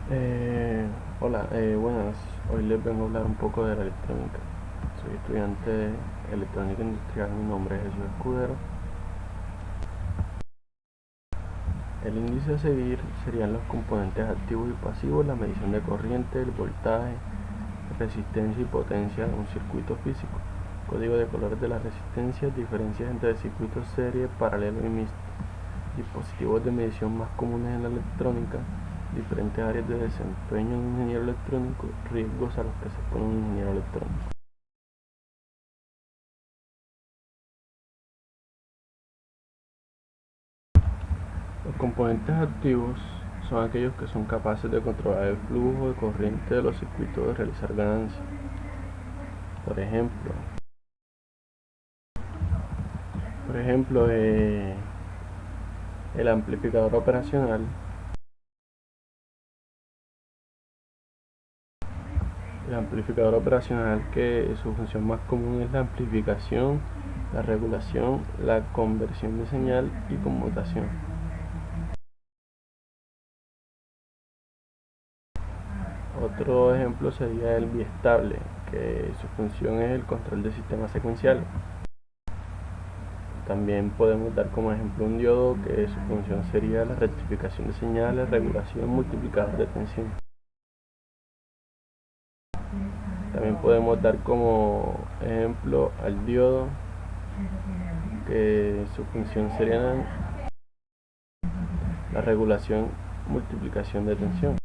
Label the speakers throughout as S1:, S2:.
S1: Hola, buenas. Hoy les vengo a hablar un poco de la electrónica. Soy estudiante de electrónica industrial, mi nombre es Jesús Escudero. El índice a seguir serían los componentes activos y pasivos, la medición de corriente, el voltaje, resistencia y potencia de un circuito físico, código de colores de las resistencias, diferencias entre circuitos serie, paralelo y mixto, dispositivos de medición más comunes en la electrónica, diferentes áreas de desempeño de un ingeniero electrónico, riesgos a los que se expone un ingeniero electrónico. Los componentes activos son aquellos que son capaces de controlar el flujo de corriente de los circuitos, de realizar ganancias. Por ejemplo, por ejemplo el amplificador operacional. El amplificador operacional, que su función más común es la amplificación, la regulación, la conversión de señal y conmutación. Otro ejemplo sería el biestable, que su función es el control del sistema secuencial. También podemos dar como ejemplo un diodo, que su función sería la rectificación de señales, regulación, multiplicador de tensión. También podemos dar como ejemplo al diodo, que su función sería la regulación, multiplicación de tensión.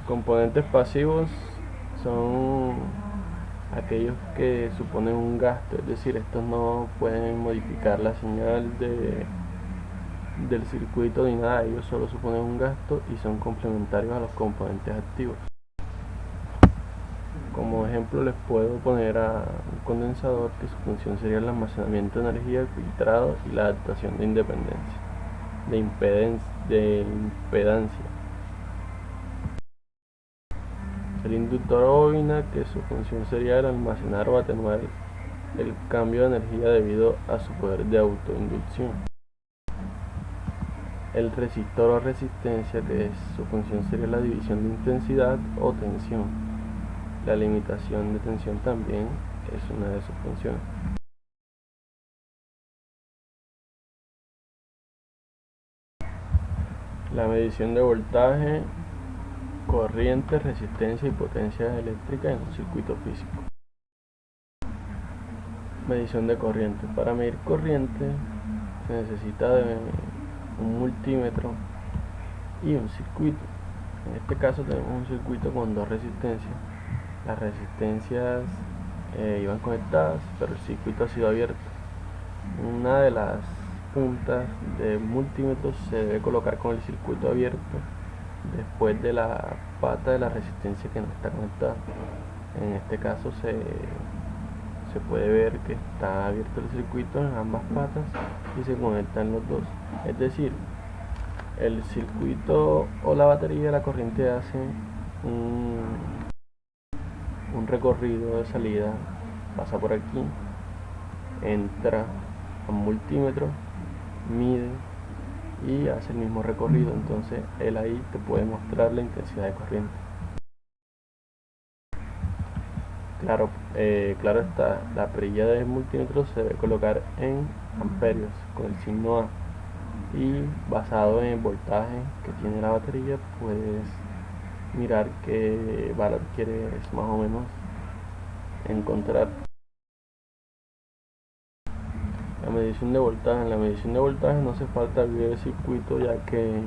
S1: Componentes pasivos son aquellos que suponen un gasto, es decir, estos no pueden modificar la señal del circuito ni nada, ellos solo suponen un gasto y son complementarios a los componentes activos. Como ejemplo les puedo poner a un condensador, que su función sería el almacenamiento de energía, el filtrado y la adaptación de independencia, de impedancia. El inductor o bobina, que su función sería el almacenar o atenuar el cambio de energía debido a su poder de autoinducción. El resistor o resistencia, que su función sería la división de intensidad o tensión. La limitación de tensión también es una de sus funciones. La medición de voltaje, corriente, resistencia y potencia eléctrica en un circuito físico. Medición de corriente. Para medir corriente se necesita de un multímetro y un circuito. En este caso tenemos un circuito con dos resistencias. Las resistencias iban conectadas, pero el circuito ha sido abierto. Una de las puntas del multímetro se debe colocar con el circuito abierto después de la pata de la resistencia que no está conectada. En este caso se puede ver que está abierto el circuito en ambas patas y se conectan los dos. Es decir, el circuito o la batería de la corriente hace un recorrido de salida, pasa por aquí, entra a un multímetro, mide y hace el mismo recorrido. Entonces él ahí te puede mostrar la intensidad de corriente. Claro está, la perilla del multímetro se debe colocar en amperios con el signo A, y basado en el voltaje que tiene la batería puedes mirar qué valor quieres más o menos encontrar. La medición de voltaje. En la medición de voltaje no hace falta abrir el circuito, ya que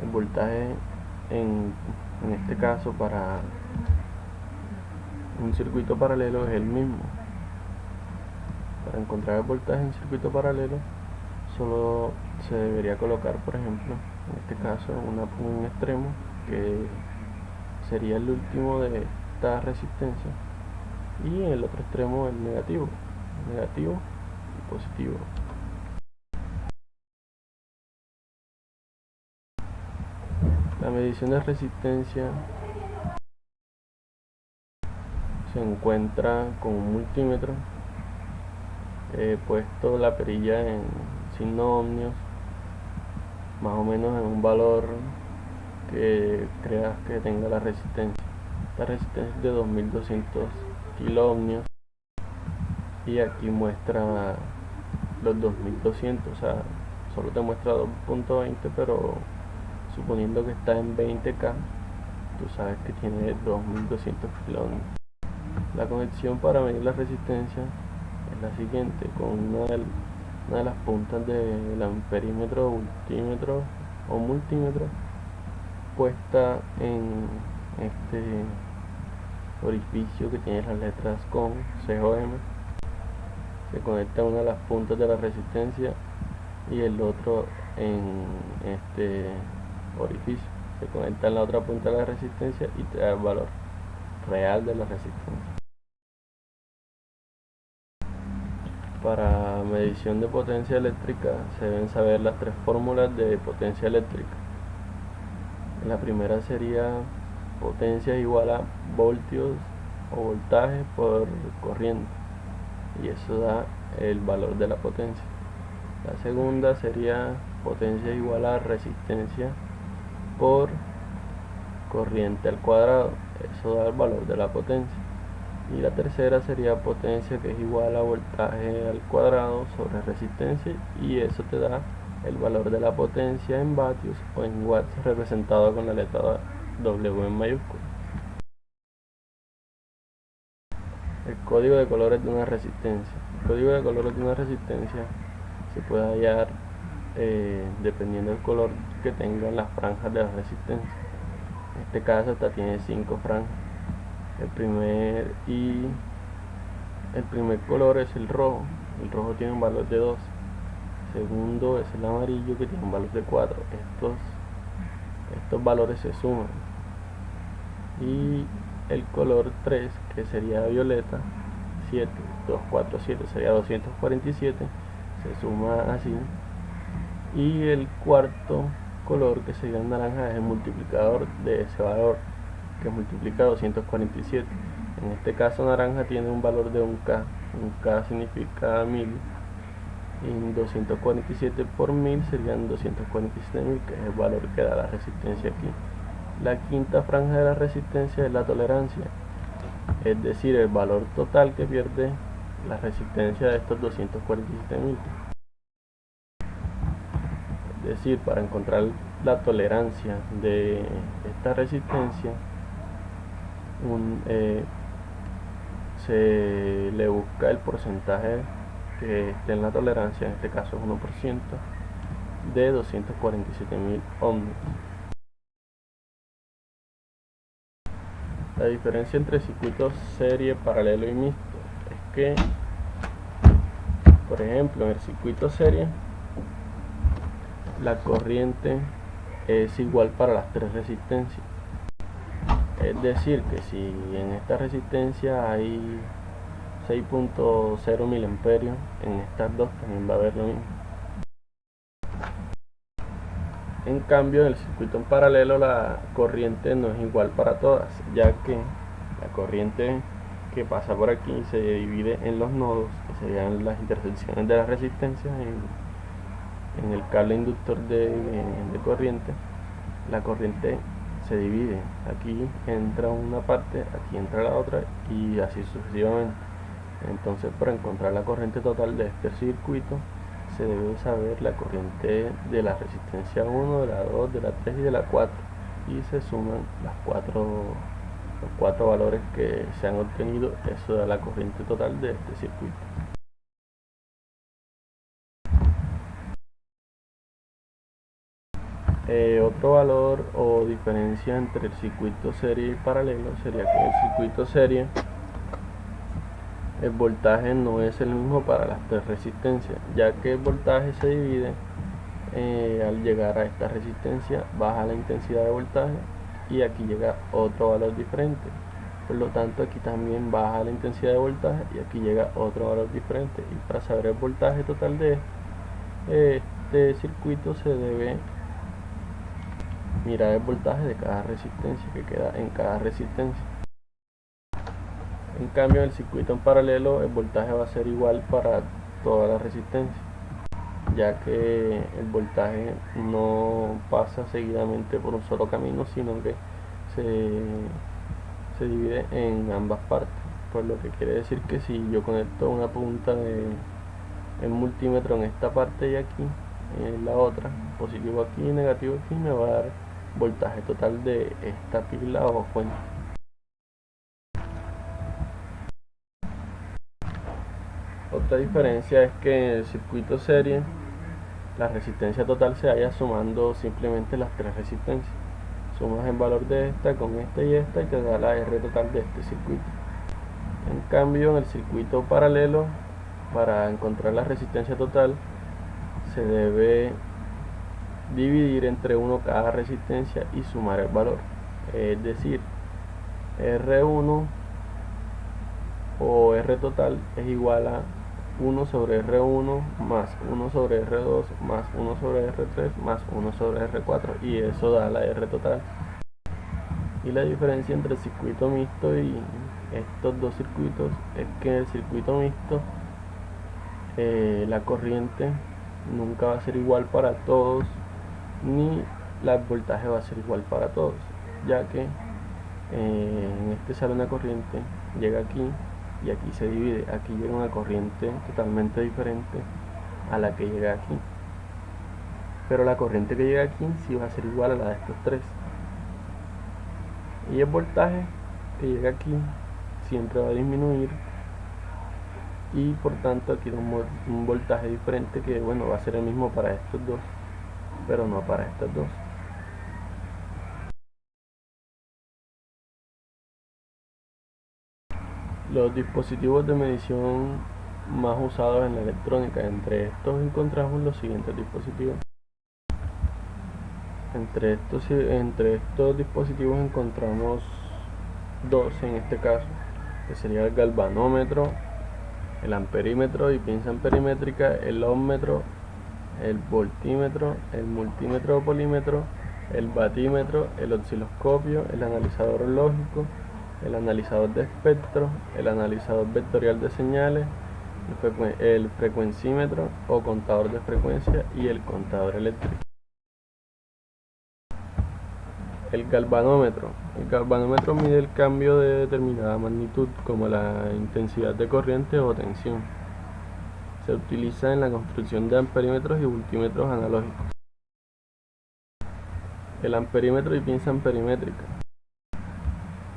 S1: el voltaje en, en este caso para un circuito paralelo es el mismo. Para encontrar el voltaje en circuito paralelo solo se debería colocar, por ejemplo, en este caso un extremo, que sería el último de esta resistencia, y en el otro extremo el negativo y positivo. La medición de resistencia se encuentra con un multímetro he puesto la perilla en signo ohmios, más o menos en un valor que creas que tenga la resistencia. Esta resistencia es de 2200 kilo ohmios y aquí muestra los 2200, o sea, solo te muestra 2.20, pero suponiendo que está en 20K, tú sabes que tiene 2200 kilo ohmios. La conexión para medir la resistencia es la siguiente: con una de las puntas del amperímetro, voltímetro o multímetro puesta en este orificio que tiene las letras con COM, se conecta una de las puntas de la resistencia y el otro en este orificio se conecta en la otra punta de la resistencia y te da el valor real de la resistencia. Para medición de potencia eléctrica se deben saber las tres fórmulas de potencia eléctrica. La primera sería potencia igual a voltios o voltaje por corriente, y eso da el valor de la potencia. La segunda sería potencia igual a resistencia por corriente al cuadrado, eso da el valor de la potencia. Y la tercera sería potencia, que es igual a voltaje al cuadrado sobre resistencia, y eso te da el valor de la potencia en vatios o en watts, representado con la letra W en mayúscula. El código de colores de una resistencia. El código de colores de una resistencia se puede hallar dependiendo del color que tengan las franjas de la resistencia. En este caso esta tiene 5 franjas. El primer color es el rojo. El rojo tiene un valor de 2. Segundo es el amarillo, que tiene un valor de 4. Estos valores se suman. Y el color 3, que sería violeta, 7, 2, 4, 7, sería 247, se suma así. Y el cuarto color, que sería el naranja, es el multiplicador de ese valor, que multiplica 247. En este caso naranja tiene un valor de 1K. 1K significa 1000, y 247 por 1000 serían 247.000, que es el valor que da la resistencia aquí. La quinta franja de la resistencia es la tolerancia, es decir, el valor total que pierde la resistencia de estos 247.000. Es decir, para encontrar la tolerancia de esta resistencia, se le busca el porcentaje que esté en la tolerancia, en este caso es 1%, de 247.000 ohmios. La diferencia entre circuitos serie, paralelo y mixto es que, por ejemplo, en el circuito serie la corriente es igual para las tres resistencias. Es decir, que si en esta resistencia hay 6.0 miliamperios, en estas dos también va a haber lo mismo. En cambio, en el circuito en paralelo la corriente no es igual para todas, ya que la corriente que pasa por aquí se divide en los nodos, que serían las intersecciones de las resistencias en el cable inductor de corriente. La corriente se divide, aquí entra una parte, aquí entra la otra, y así sucesivamente. Entonces, para encontrar la corriente total de este circuito se debe saber la corriente de la resistencia 1, de la 2, de la 3 y de la 4, y se suman los cuatro valores que se han obtenido. Eso da la corriente total de este circuito. Otro valor o diferencia entre el circuito serie y paralelo sería que en el circuito serie el voltaje no es el mismo para las tres resistencias, ya que el voltaje se divide al llegar a esta resistencia baja la intensidad de voltaje y aquí llega otro valor diferente. Por lo tanto, aquí también baja la intensidad de voltaje y aquí llega otro valor diferente. Y para saber el voltaje total de este circuito se debe mirar el voltaje de cada resistencia que queda en cada resistencia. En cambio, en el circuito en paralelo el voltaje va a ser igual para toda la resistencia, ya que el voltaje no pasa seguidamente por un solo camino, sino que se divide en ambas partes, por lo que quiere decir que si yo conecto una punta de el multímetro en esta parte y aquí en la otra, positivo aquí y negativo aquí, me va a dar voltaje total de esta pila o fuente. Otra diferencia es que en el circuito serie la resistencia total se halla sumando simplemente las tres resistencias. Sumas el valor de esta con esta y te da la R total de este circuito. En cambio, en el circuito paralelo, para encontrar la resistencia total, se debe dividir entre 1 cada resistencia y sumar el valor. Es decir, R1 o R total es igual a 1 sobre R1 más 1 sobre R2 más 1 sobre R3 más 1 sobre R4, y eso da la R total. Y la diferencia entre el circuito mixto y estos dos circuitos es que en el circuito mixto la corriente nunca va a ser igual para todos, ni el voltaje va a ser igual para todos, ya que en este sale una corriente, llega aquí y aquí se divide. Aquí llega una corriente totalmente diferente a la que llega aquí, pero la corriente que llega aquí sí va a ser igual a la de estos tres, y el voltaje que llega aquí siempre va a disminuir, y por tanto aquí un voltaje diferente que, bueno, va a ser el mismo para estos dos, pero no para estas dos. Los dispositivos de medición más usados en la electrónica, entre estos encontramos los siguientes dispositivos. Entre estos dispositivos encontramos dos en este caso, que sería el galvanómetro, el amperímetro y pinza amperimétrica, el ohmmetro, el voltímetro, el multímetro o polímetro, el batímetro, el osciloscopio, el analizador lógico, el analizador de espectro, el analizador vectorial de señales, el frecuencímetro o contador de frecuencia y el contador eléctrico. El galvanómetro. El galvanómetro mide el cambio de determinada magnitud, como la intensidad de corriente o tensión. Se utiliza en la construcción de amperímetros y voltímetros analógicos. El amperímetro y pinza amperimétrica.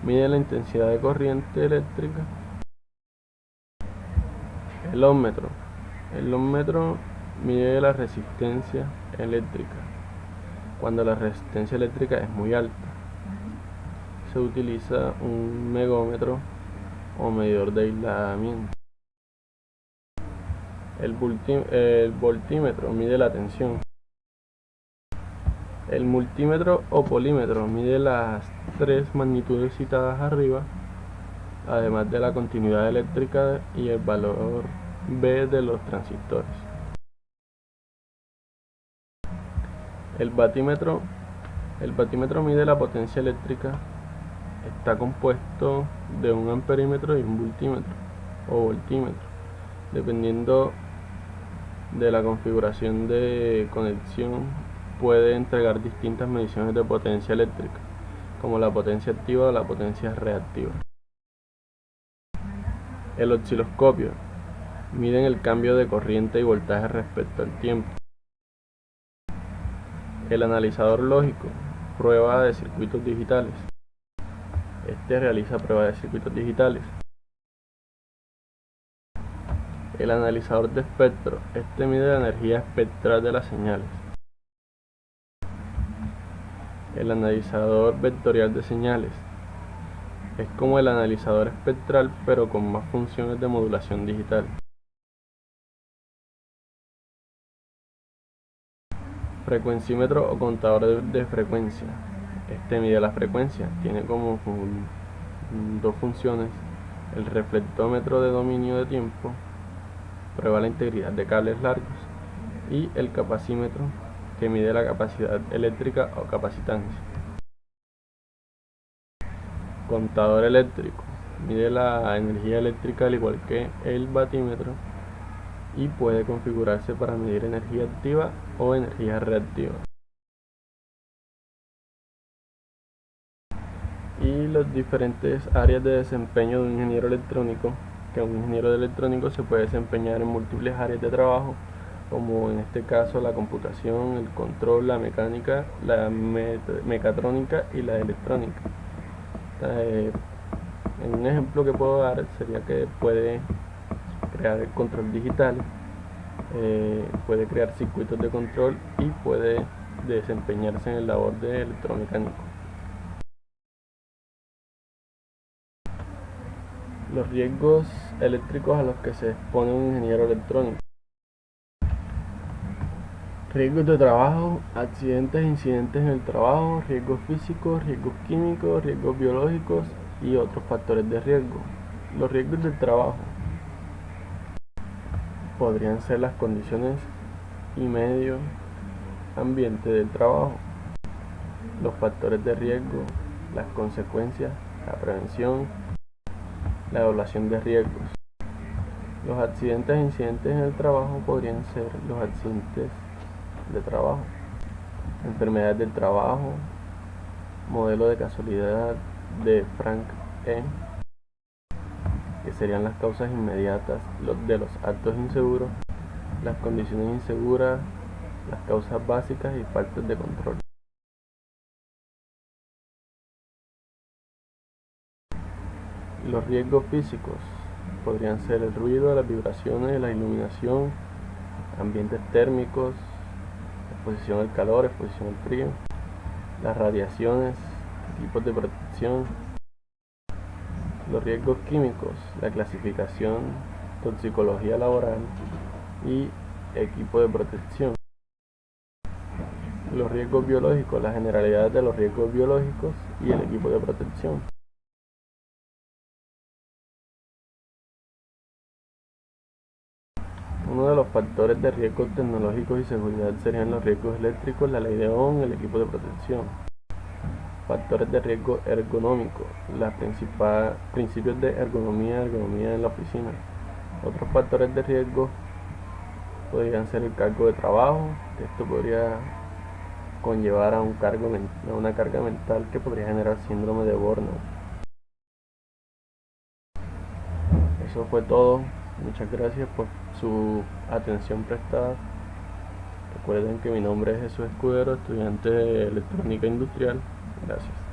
S1: Mide la intensidad de corriente eléctrica. El ohmmetro. El ohmmetro mide la resistencia eléctrica. Cuando la resistencia eléctrica es muy alta, se utiliza un megómetro o medidor de aislamiento. El voltímetro mide la tensión. El multímetro o polímetro mide las tres magnitudes citadas arriba, además de la continuidad eléctrica y el valor B de los transistores. El batímetro mide la potencia eléctrica. Está compuesto de un amperímetro y un voltímetro o voltímetro, dependiendo de la configuración de conexión. Puede entregar distintas mediciones de potencia eléctrica, como la potencia activa o la potencia reactiva. El osciloscopio mide el cambio de corriente y voltaje respecto al tiempo. El analizador lógico, prueba de circuitos digitales. Este realiza pruebas de circuitos digitales. El analizador de espectro, este mide la energía espectral de las señales. El analizador vectorial de señales es como el analizador espectral, pero con más funciones de modulación digital. Frecuencímetro o contador de frecuencia. Este mide la frecuencia, tiene como dos funciones: el reflectómetro de dominio de tiempo, prueba la integridad de cables largos, y el capacímetro, que mide la capacidad eléctrica o capacitancia. Contador eléctrico, mide la energía eléctrica al igual que el batímetro y puede configurarse para medir energía activa o energía reactiva. Y las diferentes áreas de desempeño de un ingeniero electrónico, que un ingeniero electrónico se puede desempeñar en múltiples áreas de trabajo, como en este caso la computación, el control, la mecánica, la mecatrónica y la electrónica. Un ejemplo que puedo dar sería que puede crear el control digital, puede crear circuitos de control y puede desempeñarse en el labor de electromecánico. Los riesgos eléctricos a los que se expone un ingeniero electrónico. Riesgos de trabajo, accidentes e incidentes en el trabajo, riesgos físicos, riesgos químicos, riesgos biológicos y otros factores de riesgo. Los riesgos del trabajo podrían ser las condiciones y medio ambiente del trabajo, los factores de riesgo, las consecuencias, la prevención, la evaluación de riesgos. Los accidentes e incidentes en el trabajo podrían ser los accidentes de trabajo, enfermedades del trabajo, modelo de casualidad de Frank E., que serían las causas inmediatas de los actos inseguros, las condiciones inseguras, las causas básicas y faltas de control. Los riesgos físicos podrían ser el ruido, las vibraciones, la iluminación, ambientes térmicos, exposición al calor, exposición al frío, las radiaciones, equipos de protección. Los riesgos químicos, la clasificación, toxicología laboral y equipo de protección. Los riesgos biológicos, la generalidad de los riesgos biológicos y el equipo de protección. Uno de los factores de riesgos tecnológicos y seguridad serían los riesgos eléctricos, la ley de Ohm, el equipo de protección. Factores de riesgo ergonómico, los principios de ergonomía en la oficina. Otros factores de riesgo podrían ser el cargo de trabajo, que esto podría conllevar a una carga mental que podría generar síndrome de burnout. Eso fue todo. Muchas gracias por su atención prestada. Recuerden que mi nombre es Jesús Escudero, estudiante de electrónica industrial. Gracias.